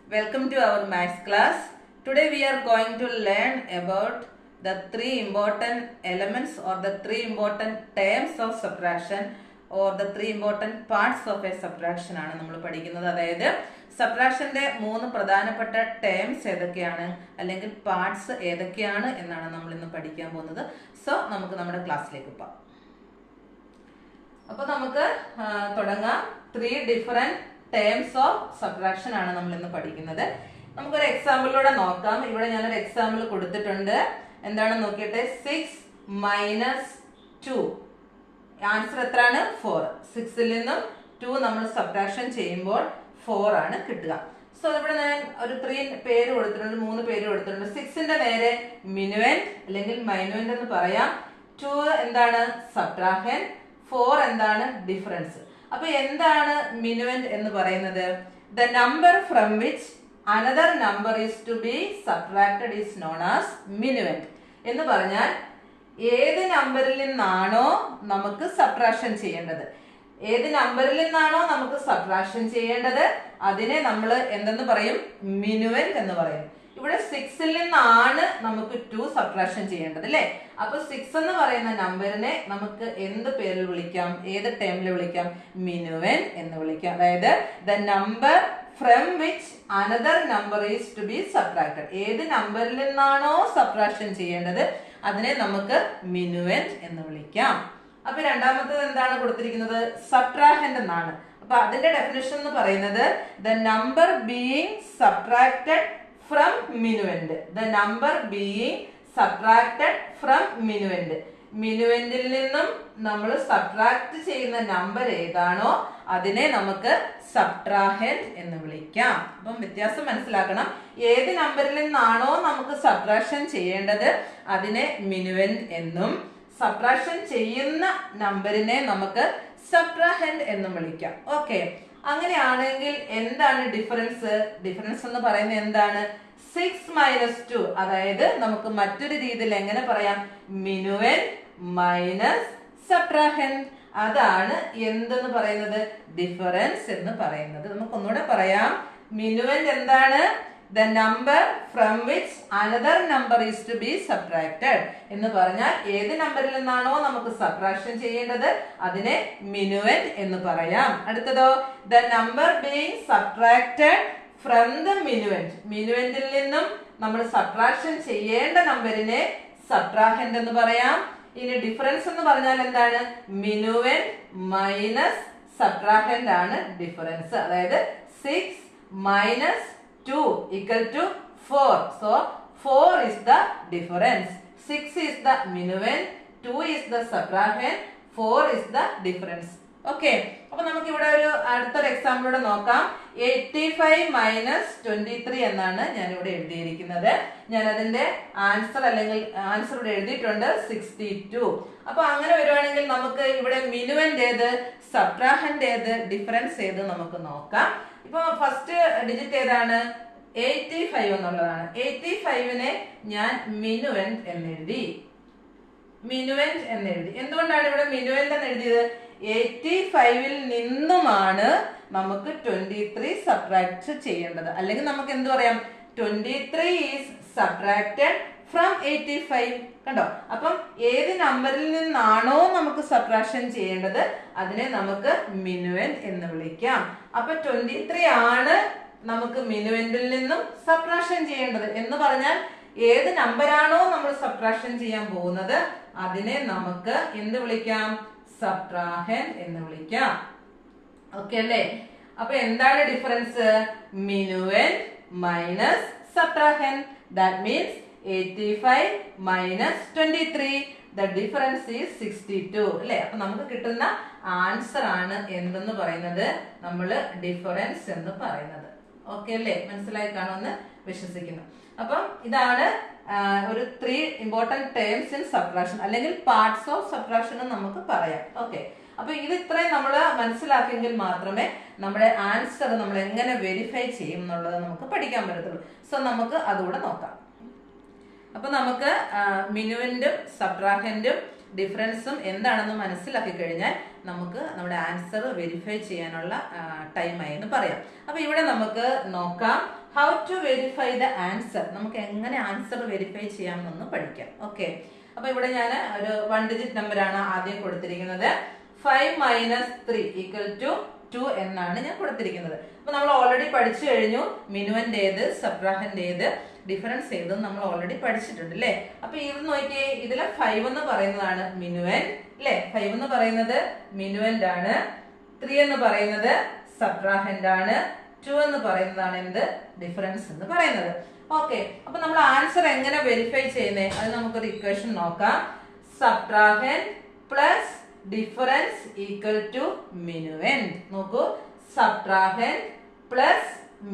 Welcome to our maths class. Today we are going to learn about the three important elements or the three important terms of subtraction or the three important parts of a subtraction ആണ് നമ്മൾ പഠിക്കുന്നത്. അതായത് സബ്ട്രാക്ഷന്റെ മൂന്ന് പ്രധാനപ്പെട്ട terms ഏതൊക്കെയാണ് അല്ലെങ്കിൽ parts ഏതൊക്കെയാണ് എന്നാണ് നമ്മൾ ഇന്ന് പഠിക്കാൻ പോകുന്നത്. സോ നമുക്ക് നമ്മുടെ ക്ലാസ്സിലേക്ക് പോകാം. അപ്പോൾ നമുക്ക് തുടങ്ങാം. Three different terms of subtraction ആണ് നമ്മൾ ഇന്ന് പഠിക്കുന്നത്. നമുക്കൊരു എക്സാമ്പിളിലൂടെ നോക്കാം. ഇവിടെ ഞാനൊരു എക്സാമ്പിൾ കൊടുത്തിട്ടുണ്ട്. എന്താണെന്ന് നോക്കിയിട്ട് 6 മൈനസ് 2 ആൻസർ എത്രയാണ്? 4. 6ൽ നിന്നും 2 നമ്മൾ സബ്ട്രാക്ഷൻ ചെയ്യുമ്പോൾ 4 ആണ് കിട്ടുക. സോ ഇവിടെ ഞാൻ ഒരു 3 പേര് കൊടുത്തിട്ടുണ്ട്, 3 പേര് കൊടുത്തിട്ടുണ്ട്. 6ന്റെ നേരെ മിനുവന്റ് അല്ലെങ്കിൽ മൈനുവന്റ് എന്ന് പറയാം. 2 എന്താണ്? സബ്ട്രാഹൻ. 4 എന്താണ്? ഡിഫറൻസ്. അപ്പൊ എന്താണ് മിനുവന്റ് എന്ന് പറയുന്നത്? The number from which another number is to be subtracted is known as minuend. എന്ന് പറഞ്ഞാൽ ഏത് നമ്പറിൽ നിന്നാണോ നമുക്ക് സബ്ട്രാക്ഷൻ ചെയ്യേണ്ടത്, ഏത് നമ്പറിൽ നിന്നാണോ നമുക്ക് സബ്ട്രാക്ഷൻ ചെയ്യേണ്ടത് അതിനെ നമ്മൾ എന്തെന്ന് പറയും? മിനുവന്റ് എന്ന് പറയും. ഇവിടെ 6ൽ നിന്നാണ് നമുക്ക് 2 സബ്ട്രാക്ഷൻ ചെയ്യേണ്ടത് അല്ലെ. അപ്പൊ 6 എന്ന് പറയുന്ന നമ്പറിനെ നമുക്ക് എന്ത് പേരിൽ വിളിക്കാം? ഏത് ടേമിൽ വിളിക്കാം? മിനുവൻ എന്ന് വിളിക്കാം. അതായത് the number from which another number is to be subtracted. ഏത് നമ്പറിൽ നിന്നാണോ സബ്ട്രാക്ഷൻ ചെയ്യേണ്ടത് അതിനെ നമുക്ക് മിനുവന്റ് എന്ന് വിളിക്കാം. അപ്പൊ രണ്ടാമത്തത് എന്താണ് കൊടുത്തിരിക്കുന്നത്? സബ്ട്രാഹന്റ് എന്നാണ്. അപ്പൊ അതിന്റെ ഡെഫിനിഷൻ എന്ന് പറയുന്നത് the number being subtracted from minuend. The number being subtracted from minuend. മിനുവെന്റിൽ നിന്നും നമ്മൾ സബ്ട്രാക്ട് ചെയ്യുന്ന നമ്പർ ഏതാണോ അതിനെ നമുക്ക് സബ്ട്രാഹന്റ് എന്ന് വിളിക്കാം. അപ്പം വ്യത്യാസം മനസ്സിലാക്കണം. ഏത് നമ്പറിൽ നിന്നാണോ നമുക്ക് സബ്ട്രാക്ഷൻ ചെയ്യേണ്ടത് അതിനെ മിനുവെന്റ് എന്നും സബ്ട്രാക്ഷൻ ചെയ്യുന്ന നമ്പറിനെ നമുക്ക് സബ്ട്രാഹന്റ് എന്നും വിളിക്കാം. ഓക്കെ, അങ്ങനെയാണെങ്കിൽ എന്താണ് ഡിഫറൻസ്? ഡിഫറൻസ് എന്ന് പറയുന്നത് എന്താണ്? 6 മൈനസ് 2. അതായത് നമുക്ക് മറ്റൊരു രീതിയിൽ എങ്ങനെ പറയാം? മിനുവൻ മൈനസ് സബ്ട്രാഹന്റ്. അതാണ് എന്തെന്ന് പറയുന്നത്? ഡിഫറൻസ് എന്ന് പറയുന്നത്. നമുക്ക് ഒന്നുകൂടെ പറയാം. മിനുവന്റ് എന്താണ്? The number from which another number is to be subtracted എന്ന് പറഞ്ഞാൽ ഏത് നമ്പറിൽ നിന്നാണോ നമുക്ക് സബ്ട്രാക്ഷൻ ചെയ്യേണ്ടത് അതിനെ മിനുവന്റ് എന്ന് പറയാം. അടുത്തതോ the number being subtracted from the minuend. മിനുവന്റിൽ നിന്നും നമ്മൾ സബ്ട്രാക്ഷൻ ചെയ്യേണ്ട നമ്പറിനെ സബ്ട്രാഹന്റ് എന്ന് പറയാം. ഇനി ഡിഫറൻസ് എന്ന് പറഞ്ഞാൽ എന്താണ്? മിനുവന്റ് മൈനസ് സബ്ട്രാഹന്റ് ആണ് ഡിഫറൻസ്. അതായത് 6 minus 2 equal to 4. So 4 is the difference. 6 is the minuend, 2 is the subtrahend, 4 is the difference. Okay, അപ്പൊ നമുക്ക് ഇവിടെ ഒരു അടുത്തൊരു എക്സാമ്പിളൂടെ നോക്കാം. 85 മൈനസ് 23 എന്നാണ് ഞാൻ ഇവിടെ എഴുതിയിരിക്കുന്നത്. ഞാൻ അതിന്റെ ആൻസർ അല്ലെങ്കിൽ ആൻസർ ഇവിടെ എഴുതിയിട്ടുണ്ട് 62. അപ്പൊ അങ്ങനെ വരുവാണെങ്കിൽ നമുക്ക് ഇവിടെ മിനുവന്റ് ഏത്, സബ്ട്രാഹന്റ് ഏത്, ഡിഫറൻസ് ഏത് നമുക്ക് നോക്കാം. ഇപ്പൊ ഫസ്റ്റ് ഡിജിറ്റ് ഏതാണ്? 85 എന്നുള്ളതാണ്. 85നെ ഞാൻ മിനുവന്റ് എന്നെഴുതി. മിനുവന്റ് എന്നെഴുതി. എന്തുകൊണ്ടാണ് ഇവിടെ മിനുവന്റ് എന്ന് എഴുതിയത്? 85ൽ നിന്നുമാണ് നമുക്ക് 23 സബ്ട്രാക്ട് ചെയ്യേണ്ടത്. അല്ലെങ്കിൽ നമുക്ക് എന്ത് പറയാം? 23 ഈസ് സബ്ട്രാക്റ്റഡ് ഫ്രം 85. കണ്ടോ? അപ്പം ഏത് നമ്പറിൽ നിന്നാണോ നമുക്ക് സബ്ട്രാക്ഷൻ ചെയ്യേണ്ടത് അതിനെ നമുക്ക് മിനുവന്റ് എന്ന് വിളിക്കാം. അപ്പൊ 23 ആണ് നമുക്ക് മിനുവന്റിൽ നിന്നും സബ്ട്രാക്ഷൻ ചെയ്യേണ്ടത്. എന്ന് പറഞ്ഞാൽ ഏത് നമ്പറാണോ നമ്മൾ സബ്ട്രാക്ഷൻ ചെയ്യാൻ പോകുന്നത് അതിനെ നമുക്ക് എന്ത് വിളിക്കാം? സബ്ട്രാഹന്റ് എന്ന് വിളിക്കാം. ഓക്കെ അല്ലേ? അപ്പൊ എന്താണ് difference? Minuend minus subtrahend. That means 85 minus 23. The difference is 62 അല്ലെ. അപ്പൊ നമുക്ക് കിട്ടുന്ന ആൻസർ ആണ് എന്തെന്ന് പറയുന്നത്? നമ്മൾ ഡിഫറൻസ് എന്ന് പറയുന്നത്. ഓക്കെ അല്ലേ? മനസ്സിലായി കാണുമെന്ന് വിശ്വസിക്കുന്നു. അപ്പം ഇതാണ് ഒരു 3 ഇമ്പോർട്ടന്റ് ടേംസ് ഇൻ സബ്ട്രാക്ഷൻ അല്ലെങ്കിൽ പാർട്സ് ഓഫ് സബ്ട്രാക്ഷൻ എന്ന് നമുക്ക് പറയാം. ഓക്കെ, അപ്പൊ ഇത് ഇത്രയും നമ്മൾ മനസ്സിലാക്കിയെങ്കിൽ മാത്രമേ നമ്മുടെ ആൻസർ നമ്മൾ എങ്ങനെ വെരിഫൈ ചെയ്യും എന്നുള്ളത് നമുക്ക് പഠിക്കാൻ പറ്റത്തുള്ളൂ. സോ നമുക്ക് അതുകൂടെ നോക്കാം. അപ്പൊ നമുക്ക് മിനുവന്റും സബ്ട്രാഹന്റും ഡിഫറൻസും എന്താണെന്ന് മനസ്സിലാക്കി കഴിഞ്ഞാൽ നമുക്ക് നമ്മുടെ ആൻസർ വെരിഫൈ ചെയ്യാനുള്ള ടൈമായി എന്ന് പറയാം. അപ്പൊ ഇവിടെ നമുക്ക് നോക്കാം how to verify the answer. നമുക്ക് എങ്ങനെ ആൻസർ വെരിഫൈ ചെയ്യാമെന്നൊന്ന് പഠിക്കാം. ഓക്കെ, അപ്പൊ ഇവിടെ ഞാൻ ഒരു 1 ഡിജിറ്റ് നമ്പർ ആണ് ആദ്യം കൊടുത്തിരിക്കുന്നത്. 5 - 3 = 2 എന്നാണ് ഞാൻ കൊടുത്തിരിക്കുന്നത്. അപ്പൊ നമ്മൾ ഓൾറെഡി പഠിച്ചു കഴിഞ്ഞു മിനുവന്റെ ഏത്, സബ്ട്രാഹന്റെ ഏത്, ഡിഫറൻസ് ഏതെന്ന് നമ്മൾ ഓൾറെഡി പഠിച്ചിട്ടുണ്ട് അല്ലേ. അപ്പൊ ഇത് നോക്കിയേ, ഇതിലെ 5 എന്ന് പറയുന്നതാണ് മിനുവൻ അല്ലെ. 5 എന്ന് പറയുന്നത് മിനുവന്റ് ആണ്. 3 എന്ന് പറയുന്നത് സബ്ട്രാഹന്റ് ആണ്. 2 എന്ന് പറയുന്നതാണ് എന്ത്, ഡിഫറൻസ് എന്ന് പറയുന്നത്. ഓക്കെ, അപ്പൊ നമ്മൾ ആൻസർ എങ്ങനെ വെരിഫൈ ചെയ്യുന്നേ, അത് നമുക്കൊരു ഇക്വേഷൻ നോക്കാം. സബ്ട്രാഹന്റ് പ്ലസ് ഡിഫറൻസ് ഈക്വൽ ടു മിനുവന്റ്. നോക്കൂ, സബ്ട്രാഹന്റ് പ്ലസ്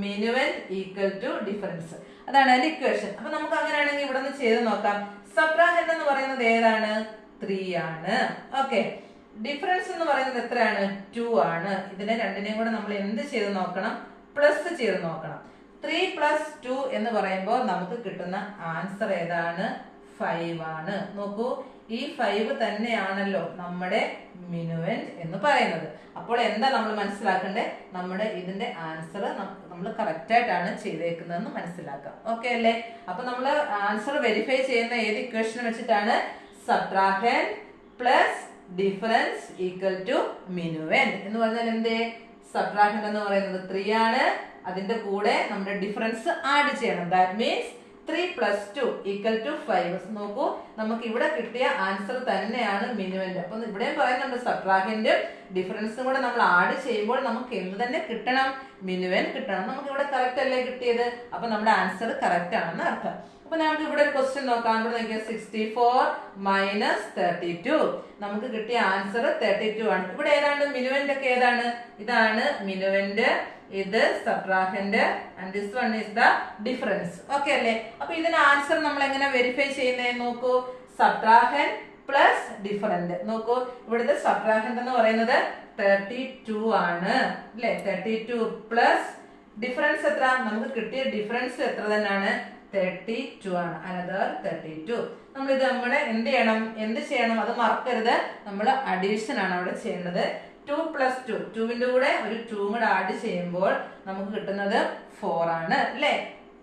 മിനുവന്റ് ഈക്വൽ ടു ഡിഫറൻസ്, അതാണ് അതിന്റെ ഇക്വേഷൻ. അപ്പൊ നമുക്ക് അങ്ങനെയാണെങ്കിൽ ഇവിടെ നിന്ന് ചെയ്ത് നോക്കാം. സബ്ട്രാഹന്റ് എന്ന് പറയുന്നത് ഏതാണ്, 3 ആണ്. ഓക്കെ, ഡിഫറൻസ് എന്ന് പറയുന്നത് എത്രയാണ്, 2 ആണ്. ഇതിനെ രണ്ടിനെയും കൂടെ നമ്മൾ എന്ത് ചെയ്ത് നോക്കണം, പ്ലസ് ചെയ്ത് നോക്കണം. 3 + 2 എന്ന് പറയുമ്പോൾ നമുക്ക് കിട്ടുന്ന ആൻസർ ഏതാണ്, 5 ആണ്. നോക്കൂ, ഈ 5 തന്നെയാണല്ലോ നമ്മുടെ മിനുവന്റ് എന്ന് പറയുന്നത്. അപ്പോൾ എന്താ നമ്മൾ മനസ്സിലാക്കേണ്ടത്, നമ്മുടെ ഇതിന്റെ ആൻസർ നമ്മൾ കറക്റ്റ് ആയിട്ടാണ് ചെയ്തേക്കുന്നതെന്ന് മനസ്സിലാക്കാം. ഓക്കെ അല്ലേ. അപ്പൊ നമ്മൾ ആൻസർ വെരിഫൈ ചെയ്യുന്ന ഏത് ഇക്വേഷൻ വെച്ചിട്ടാണ്, സബ്ട്രാഹന്റ് പ്ലസ് ഡിഫറൻസ് ഈക്വൽ ടു മിനുവന്റ് എന്ന് പറഞ്ഞാൽ എന്തേ, സബ്ട്രാഹന്റ് എന്ന് പറയുന്നത് 3 ആണ്, അതിന്റെ കൂടെ നമ്മുടെ ഡിഫറൻസ് ആഡ് ചെയ്യണം. That means 3 + 2 = 5. നോക്കൂ, നമുക്ക് ഇവിടെ കിട്ടിയ ആൻസർ തന്നെയാണ് മിനുവന്റ്. അപ്പൊ ഇവിടെയും പറയുന്നുണ്ട് സബ്ട്രാഹന്റും ഡിഫറൻസും കൂടെ നമ്മൾ ആഡ് ചെയ്യുമ്പോൾ നമുക്ക് എന്ത് തന്നെ കിട്ടണം, മിനുവന്റ് കിട്ടണം. നമുക്ക് ഇവിടെ കറക്റ്റ് അല്ലേ കിട്ടിയത്, അപ്പൊ നമ്മുടെ ആൻസർ കറക്റ്റ് ആണെന്ന് അർത്ഥം. അപ്പൊ നമുക്ക് ഇവിടെ ഒരു ക്വസ്റ്റ്യൻ നോക്കാം. ഇവിടെ നോക്കിയാൽ 64 - 32. നമുക്ക് കിട്ടിയ ആൻസർ 32 ആണ്. ഇവിടെ ഏതാണ് മിനുവന്റ് ഒക്കെ ഏതാണ്, ഇതാണ് മിനുവന്റ്, ഇത് subtrahend and this one is the difference. Okay അല്ലേ. അപ്പൊ ഇതിന് ആൻസർ നമ്മൾ എങ്ങനെ വെരിഫൈ ചെയ്യുന്നേ, നോക്കൂ, സബ്ട്രാഹന്റ് പ്ലസ് ഡിഫറന്റ്. നോക്കൂ, ഇവിടുത്തെ സബ്ട്രാഹന്റ് എന്ന് പറയുന്നത് 32 ആണ് അല്ലെ. 32 പ്ലസ് ഡിഫറൻസ് എത്ര, നമുക്ക് കിട്ടിയ ഡിഫറൻസ് എത്ര തന്നെയാണ്, 32 ആണ്. അനദർ 32. നമ്മൾ ഇത് നമ്മുടെ എന്ത് ചെയ്യണം, അത് മറക്കരുത്, നമ്മൾ അഡീഷൻ ആണ് അവിടെ ചെയ്യേണ്ടത്. 2 + 2, 2ന്റെ കൂടെ ഒരു 2 കൂടെ ആഡ് ചെയ്യുമ്പോൾ നമുക്ക് കിട്ടുന്നത് 4 ആണ് അല്ലെ.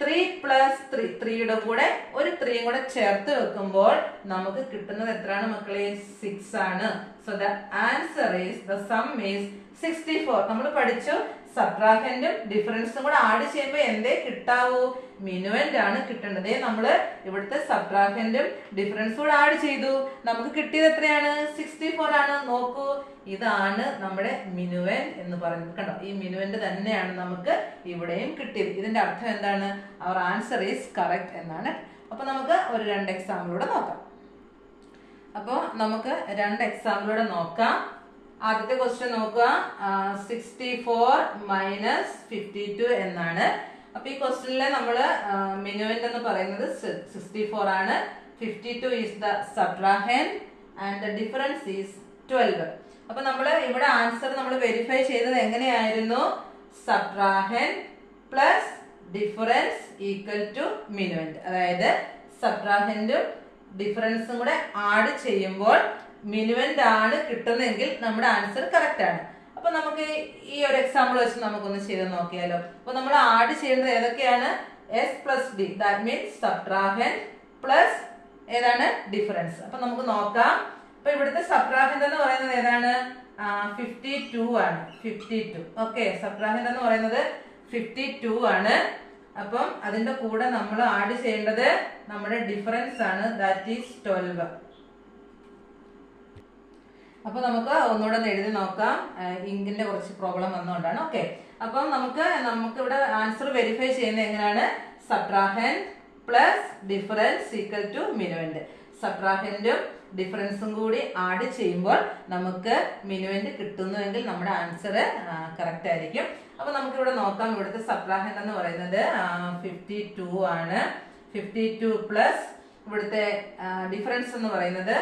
3 + 3, 3യുടെ കൂടെ ഒരു 3 കൂടെ ചേർത്ത് വെക്കുമ്പോൾ നമുക്ക് കിട്ടുന്നത് എത്രയാണ് മക്കളെ, 6 ആണ്. So the answer is, the sum is 64. നമ്മൾ പഠിച്ചു സബ്ട്രാഹന്റും ഡിഫറൻസും കൂടെ ആഡ് ചെയ്യുമ്പോൾ എന്തേ കിട്ടാവൂ, മിനുവന്റ് ആണ് കിട്ടേണ്ടത്. നമ്മള് ഇവിടുത്തെ സബ്ട്രാഹന്റും ഡിഫറൻസും കൂടെ ആഡ് ചെയ്തു, നമുക്ക് കിട്ടിയത് എത്രയാണ്, 64 ആണ്. നോക്കൂ, ഇതാണ് നമ്മുടെ മിനുവന്റ് എന്ന് പറയുന്നത്. കണ്ടോ, ഈ മിനുവന്റ് തന്നെയാണ് നമുക്ക് ഇവിടെയും കിട്ടിയത്. ഇതിന്റെ അർത്ഥം എന്താണ്, അവർ ആൻസർ ഈസ് കറക്റ്റ് എന്നാണ്. അപ്പൊ നമുക്ക് ഒരു 2 എക്സാമ്പിളൂടെ നോക്കാം. അപ്പോൾ നമുക്ക് 2 എക്സാമ്പിളൂടെ നോക്കാം. ആദ്യത്തെ ക്വസ്റ്റ്യൻ നോക്കുക, 64 - 52 എന്നാണ്. അപ്പൊ ഈ ക്വസ്റ്റ്യനിലെ നമ്മള് മിനുവന്റ് എന്ന് പറയുന്നത് 64 ആണ്. 52 is the subtrahend and the difference is 12. അപ്പൊ നമ്മള് ഇവിടെ ആൻസർ നമ്മൾ വെരിഫൈ ചെയ്തത് എങ്ങനെയായിരുന്നു, subtrahend plus difference equal to minuend. അതായത് സബ്ട്രാഹന്റും ഡിഫറൻസും കൂടെ ആഡ് ചെയ്യുമ്പോൾ മിനുവന്റ് ആണ് കിട്ടുന്നതെങ്കിൽ നമ്മുടെ ആൻസർ കറക്റ്റ് ആണ്. അപ്പൊ നമുക്ക് ഈ ഒരു എക്സാമ്പിൾ വെച്ച് നമുക്കൊന്ന് ചെയ്ത് നോക്കിയാലോ. അപ്പൊ നമ്മൾ ആഡ് ചെയ്യേണ്ടത് ഏതൊക്കെയാണ്, S + D, that means subtrahend plus ഏതാണ്, ഡിഫറൻസ്. അപ്പൊ നമുക്ക് നോക്കാം. അപ്പൊ ഇവിടുത്തെ സബ്ട്രാഹന്റ് എന്ന് പറയുന്നത് ഏതാണ്, 52 ആണ്. 52. ഓക്കെ, സബ്ട്രാഹന്റ് എന്ന് പറയുന്നത് 52 ആണ്. അപ്പം അതിന്റെ കൂടെ നമ്മൾ ആഡ് ചെയ്യേണ്ടത് നമ്മുടെ ഡിഫറൻസ് ആണ്, ദാറ്റ് ഈസ് 12. അപ്പൊ നമുക്ക് ഒന്നുകൂടെ എഴുതി നോക്കാം, ഇങ്കിന്റെ കുറച്ച് പ്രോബ്ലം വന്നുകൊണ്ടാണ്. ഓക്കെ, അപ്പം നമുക്ക് ഇവിടെ ആൻസർ വെരിഫൈ ചെയ്യുന്നത് എങ്ങനെയാണ്, സബ്ട്രാഹന്റ് പ്ലസ് ഡിഫറൻസ് ഈക്വൽ ടു മിനുവന്റ്. സബ്ട്രാഹന്റും ഡിഫറൻസും കൂടി ആഡ് ചെയ്യുമ്പോൾ നമുക്ക് മിനുവന്റ് കിട്ടുന്നുവെങ്കിൽ നമ്മുടെ ആൻസർ കറക്റ്റ് ആയിരിക്കും. അപ്പൊ നമുക്ക് ഇവിടെ നോക്കാം. ഇവിടുത്തെ സബ്ട്രാഹന്റ് എന്ന് പറയുന്നത് 52 ആണ്. 52 പ്ലസ് ഇവിടുത്തെ ഡിഫറൻസ് എന്ന് പറയുന്നത്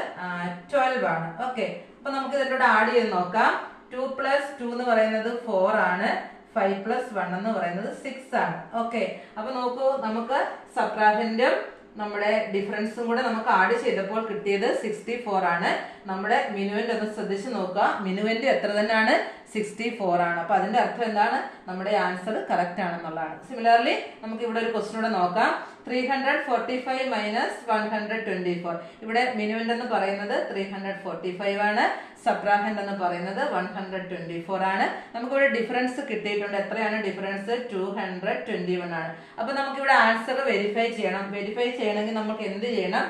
12 ആണ്. ഓക്കെ, അപ്പൊ നമുക്ക് ഇതിലൂടെ ആഡ് ചെയ്ത് നോക്കാം. 2 + 2 എന്ന് പറയുന്നത് 4 ആണ്. 5 + 1 എന്ന് പറയുന്നത് 6 ആണ്. ഓക്കെ, അപ്പൊ നോക്കൂ, നമുക്ക് സബ്ട്രാഹന്റും നമ്മുടെ ഡിഫറൻസും കൂടെ നമുക്ക് ആഡ് ചെയ്തപ്പോൾ കിട്ടിയത് 64 ആണ്. നമ്മുടെ മിനുവിന്റെ ഒന്ന് ശ്രദ്ധിച്ച് നോക്കുക. മിനുവിന്റെ എത്ര തന്നെയാണ്? 64 ആണ്. അപ്പൊ അതിന്റെ അർത്ഥം എന്താണ്? നമ്മുടെ ആൻസർ കറക്റ്റ് ആണെന്നുള്ളതാണ്. സിമിലർലി നമുക്ക് ഇവിടെ ഒരു ക്വസ്റ്റ്യൻ കൂടെ നോക്കാം. 345 മൈനസ് 124. ഇവിടെ മിനുവിന്റെ എന്ന് പറയുന്നത് 345 ആണ്. സബ്ട്രാഹൻഡ് എന്ന് പറയുന്നത് 124 ആണ്. നമുക്കിവിടെ ഡിഫറൻസ് കിട്ടിയിട്ടുണ്ട്. എത്രയാണ് ഡിഫറൻസ്? 221 ആണ്. അപ്പൊ നമുക്കിവിടെ ആൻസർ വെരിഫൈ ചെയ്യണം. വെരിഫൈ ചെയ്യണമെങ്കിൽ നമുക്ക് എന്ത് ചെയ്യണം?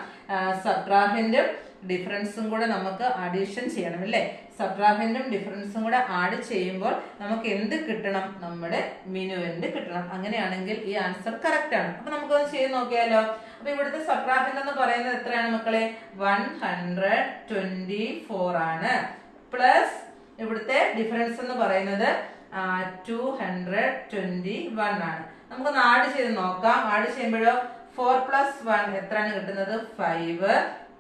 സബ്ട്രാഹൻഡും ഡിഫറൻസും കൂടെ നമുക്ക് അഡീഷൻ ചെയ്യണം അല്ലേ? സബ്ട്രാഹൻഡും ഡിഫറൻസും കൂടെ ആഡ് ചെയ്യുമ്പോൾ നമുക്ക് എന്ത് കിട്ടണം? നമ്മുടെ മിനുവെന്റ് കിട്ടണം. അങ്ങനെയാണെങ്കിൽ ഈ ആൻസർ കറക്റ്റ് ആണ്. അപ്പൊ നമുക്കൊന്ന് ചെയ്ത് നോക്കിയാലോ. അപ്പൊ ഇവിടുത്തെ സബ്ട്രാഹൻഡ് എന്ന് പറയുന്നത് എത്രയാണ് മക്കളെ? 124 ആണ്. പ്ലസ് ഇവിടുത്തെ ഡിഫറൻസ് എന്ന് പറയുന്നത് 221 ആണ്. നമുക്കൊന്ന് ആഡ് ചെയ്ത് നോക്കാം. ആഡ് ചെയ്യുമ്പോഴോ 4 + 1 എത്രയാണ് കിട്ടുന്നത്? 5.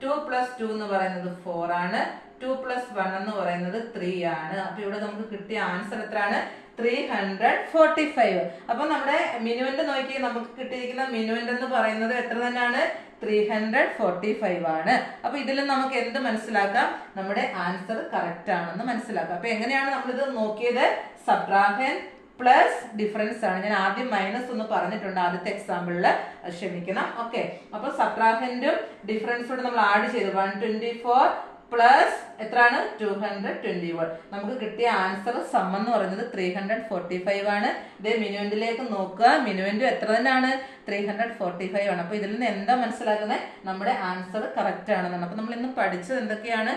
2 + 2 എന്ന് പറയുന്നത് 4 ആണ്. 2 + 1 എന്ന് പറയുന്നത് 3 ആണ്. അപ്പൊ ഇവിടെ നമുക്ക് കിട്ടിയ ആൻസർ എത്രയാണ്? 345. അപ്പൊ നമ്മുടെ മിനുവെന്റ് നോക്കി, നമുക്ക് കിട്ടിയിരിക്കുന്ന മിനുവെന്റ് എന്ന് പറയുന്നത് എത്ര തന്നെയാണ്? 345 ആണ്. അപ്പൊ ഇതിൽ നമുക്ക് എന്ത് മനസ്സിലാക്കാം? നമ്മുടെ ആൻസർ കറക്റ്റ് ആണെന്ന് മനസ്സിലാക്കാം. അപ്പൊ എങ്ങനെയാണ് നമ്മളിത് നോക്കിയത്? സബ്ട്രാഹൻഡ് പ്ലസ് ഡിഫറൻസ് ആണ്. ഞാൻ ആദ്യം മൈനസ് ഒന്ന് പറഞ്ഞിട്ടുണ്ട് ആദ്യത്തെ എക്സാമ്പിളില്, ക്ഷമിക്കണം. ഓക്കെ, അപ്പൊ സബ്ട്രാഹൻഡും ഡിഫറൻസും നമ്മൾ ആഡ് ചെയ്തു. 124 പ്ലസ് എത്രയാണ്? 221. നമുക്ക് കിട്ടിയ ആൻസർ സം എന്ന് പറയുന്നത് 345 ആണ്. ഇതേ മിനുവെന്റിലേക്ക് നോക്കുക. മിനുവെന്റ് എത്ര തന്നെയാണ്? 345 ആണ്. അപ്പൊ ഇതിൽ നിന്ന് എന്താ മനസ്സിലാക്കുന്നത്? നമ്മുടെ ആൻസർ കറക്റ്റ് ആണെന്നാണ്. അപ്പൊ നമ്മൾ ഇന്ന് പഠിച്ചത് എന്തൊക്കെയാണ്?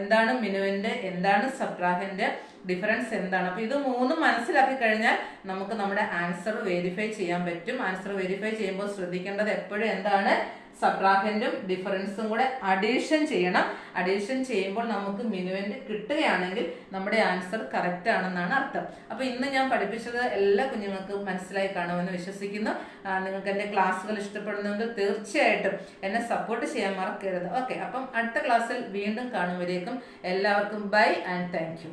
എന്താണ് മിനുവെന്റ്, എന്താണ് സബ്ട്രാഹൻഡ്, ഡിഫറൻസ് എന്താണ്. അപ്പൊ ഇത് മൂന്നും മനസ്സിലാക്കി കഴിഞ്ഞാൽ നമുക്ക് നമ്മുടെ ആൻസർ വെരിഫൈ ചെയ്യാൻ പറ്റും. ആൻസർ വെരിഫൈ ചെയ്യുമ്പോൾ ശ്രദ്ധിക്കേണ്ടത് എപ്പോഴും എന്താണ്? സബ്ട്രാഹൻഡും ഡിഫറൻസും കൂടെ അഡീഷൻ ചെയ്യണം. അഡീഷൻ ചെയ്യുമ്പോൾ നമുക്ക് മിനുവെന്റ് കിട്ടുകയാണെങ്കിൽ നമ്മുടെ ആൻസർ കറക്റ്റ് ആണെന്നാണ് അർത്ഥം. അപ്പൊ ഇന്ന് ഞാൻ പഠിപ്പിച്ചത് എല്ലാ കുഞ്ഞുങ്ങൾക്കും മനസ്സിലായി കാണുമെന്ന് വിശ്വസിക്കുന്നു. നിങ്ങൾക്ക് എന്റെ ക്ലാസ്സുകൾ ഇഷ്ടപ്പെടുന്നെങ്കിൽ തീർച്ചയായിട്ടും എന്നെ സപ്പോർട്ട് ചെയ്യാൻ മറക്കരുത്. ഓക്കെ, അപ്പം അടുത്ത ക്ലാസ്സിൽ വീണ്ടും കാണുമ്പോഴേക്കും എല്ലാവർക്കും ബൈ ആൻഡ് താങ്ക് യു.